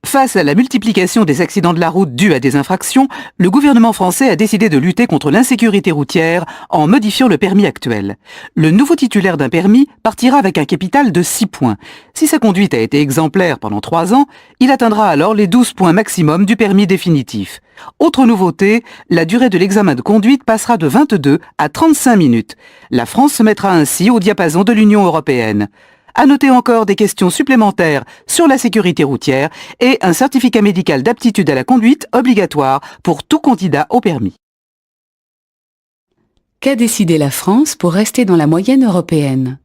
Face à la multiplication des accidents de la route dus à des infractions, le gouvernement français a décidé de lutter contre l'insécurité routière en modifiant le permis actuel. Le nouveau titulaire d'un permis partira avec un capital de 6 points. Si sa conduite a été exemplaire pendant 3 ans, il atteindra alors les 12 points maximum du permis définitif. Autre nouveauté, la durée de l'examen de conduite passera de 22 à 35 minutes. La France se mettra ainsi au diapason de l'Union européenne. À noter encore des questions supplémentaires sur la sécurité routière et un certificat médical d'aptitude à la conduite obligatoire pour tout candidat au permis. Qu'a décidé la France pour rester dans la moyenne européenne ?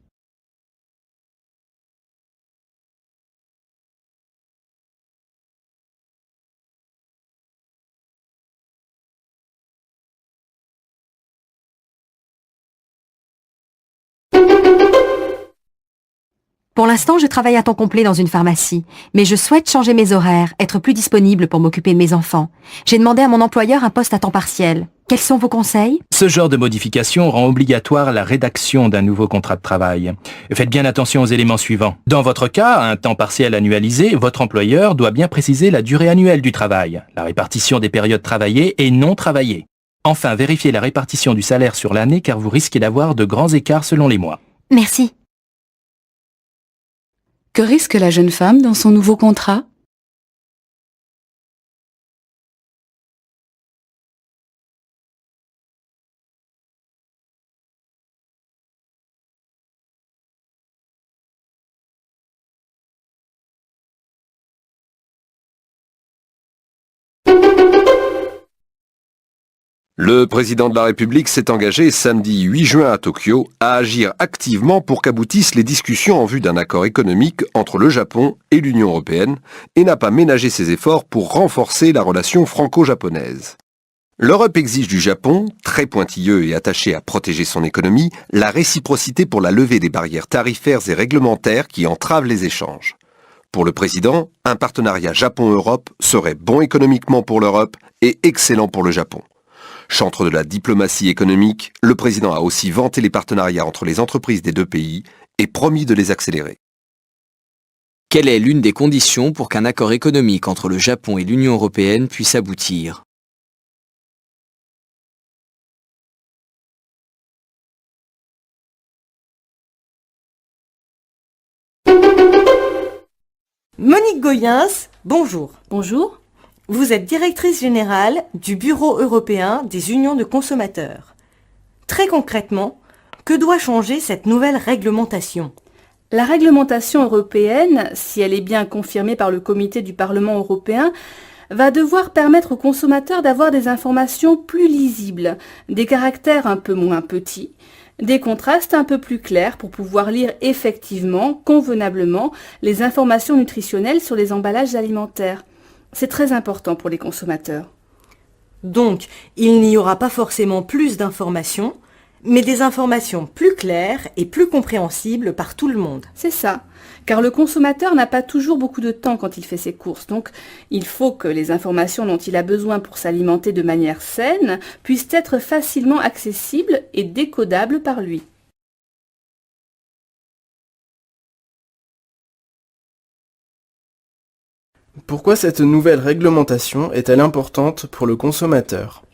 Pour l'instant, je travaille à temps complet dans une pharmacie, mais je souhaite changer mes horaires, être plus disponible pour m'occuper de mes enfants. J'ai demandé à mon employeur un poste à temps partiel. Quels sont vos conseils ? Ce genre de modification rend obligatoire la rédaction d'un nouveau contrat de travail. Faites bien attention aux éléments suivants. Dans votre cas, un temps partiel annualisé, votre employeur doit bien préciser la durée annuelle du travail, la répartition des périodes travaillées et non travaillées. Enfin, vérifiez la répartition du salaire sur l'année car vous risquez d'avoir de grands écarts selon les mois. Merci. Que risque la jeune femme dans son nouveau contrat ? Le président de la République s'est engagé samedi 8 juin à Tokyo à agir activement pour qu'aboutissent les discussions en vue d'un accord économique entre le Japon et l'Union européenne et n'a pas ménagé ses efforts pour renforcer la relation franco-japonaise. L'Europe exige du Japon, très pointilleux et attaché à protéger son économie, la réciprocité pour la levée des barrières tarifaires et réglementaires qui entravent les échanges. Pour le président, un partenariat Japon-Europe serait bon économiquement pour l'Europe et excellent pour le Japon. Chantre de la diplomatie économique, le président a aussi vanté les partenariats entre les entreprises des deux pays et promis de les accélérer. Quelle est l'une des conditions pour qu'un accord économique entre le Japon et l'Union européenne puisse aboutir ? Monique Goyens, bonjour. Bonjour. Vous êtes directrice générale du Bureau européen des unions de consommateurs. Très concrètement, que doit changer cette nouvelle réglementation ? La réglementation européenne, si elle est bien confirmée par le comité du Parlement européen, va devoir permettre aux consommateurs d'avoir des informations plus lisibles, des caractères un peu moins petits, des contrastes un peu plus clairs pour pouvoir lire effectivement, convenablement, les informations nutritionnelles sur les emballages alimentaires. C'est très important pour les consommateurs. Donc, il n'y aura pas forcément plus d'informations, mais des informations plus claires et plus compréhensibles par tout le monde. C'est ça, car le consommateur n'a pas toujours beaucoup de temps quand il fait ses courses, donc il faut que les informations dont il a besoin pour s'alimenter de manière saine puissent être facilement accessibles et décodables par lui. Pourquoi cette nouvelle réglementation est-elle importante pour le consommateur ?